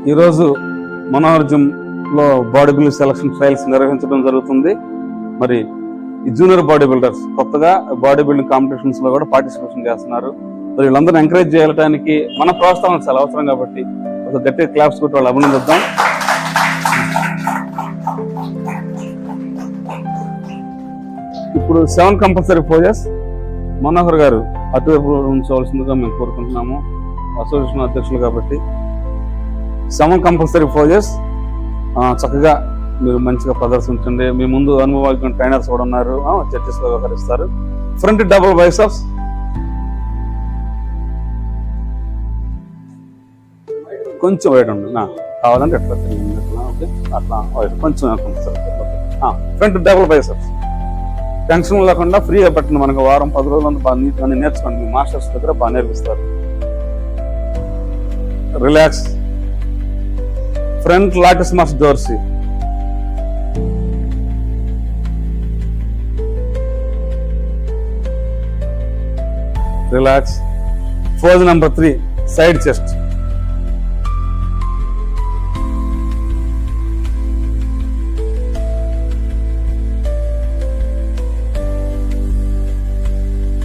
ఈరోజు మనోహర్ జిమ్లో body building selection trials నిర్వహించడం జరుగుతుంది. మరి ఈ జూనియర్ బాడీ బిల్డర్స్ కొత్తగా బాడీ బిల్డింగ్ కాంపిటీషన్స్ లో కూడా పార్టిసిపేషన్ చేస్తున్నారు. మరి వీళ్ళందరూ ఎంకరేజ్ చేయడానికి మన ప్రోత్సాహం చాలా అవసరం కాబట్టి ఒక గట్టి క్లాప్స్ కొట్టి వాళ్ళు అభినందిద్దాం. ఇప్పుడు 7 కంపల్సరీ పోజెస్ మనోహర్ గారు అటువైపు ఉంచవలసిందిగా మేము కోరుకుంటున్నాము, అసోసియేషన్ అధ్యక్షులు కాబట్టి. 7 కంపల్సరీ పోజెస్ చక్కగా మీరు మంచిగా ప్రదర్శించండి. మీ ముందు అనుభవజ్ఞ ట్రైనర్స్ కూడా ఉన్నారు, జడ్జెస్ గా వ్యవహరిస్తారు. ఫ్రంట్ డబుల్ బైసెప్స్, కొంచెం వైట్ ఉండి కావాలంటే ఎట్లా ఓకే, అట్లా వైట్ కొంచెం ఫ్రంట్ డబుల్ బైసెప్స్. టెన్షన్ లేకుండా ఫ్రీగా పెట్టండి. మనకు వారం 10 రోజులు బాగా నీట్గా నేర్చుకోండి. మీ మాస్టర్స్ దగ్గర బాగా నేర్పిస్తారు. Relax. Front lattice March Dorsey. Relax. Pose number 3 side chest.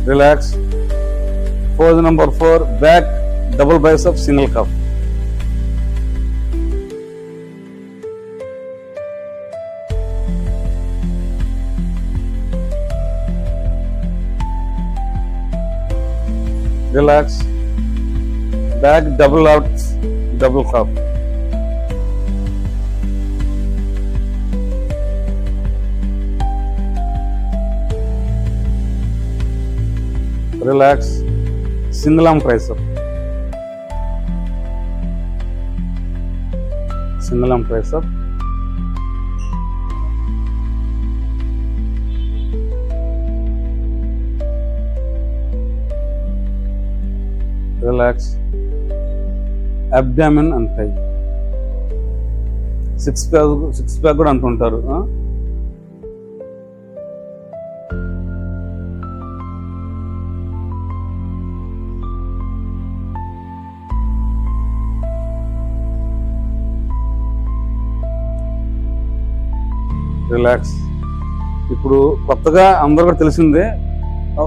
Relax. Pose number 4 back double bicep single cup. Relax. Back double out double cup. Relax. Single arm tricep. Single arm tricep. Relax. Abdomen and thigh. Six pack కూడా అంటుంటారు. Relax. ఇప్పుడు కొత్తగా అందరూ కూడా తెలిసిందే,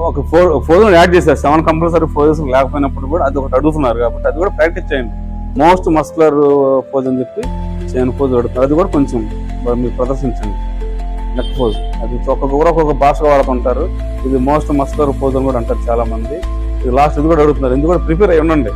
ఒక pose add చేశారు. 7 compulsory poses లేకపోయినప్పుడు కూడా అది ఒకటి అడుగుతున్నారు కాబట్టి అది కూడా ప్రాక్టీస్ చేయండి. మోస్ట్ మస్కులర్ పోజ్ అని చెప్పి చేయని పోజ్ అడుగుతారు, అది కూడా కొంచెం మీరు ప్రదర్శించండి. నెక్ పోజ్ అది ఒక్కొక్క భాషగా వాడుతుంటారు. ఇది మోస్ట్ మస్కులర్ పోజ్ అని కూడా అంటారు చాలా మంది. ఇది లాస్ట్ ఇది కూడా అడుగుతున్నారు, ఇది కూడా ప్రిపేర్ అయ్యి ఉండండి.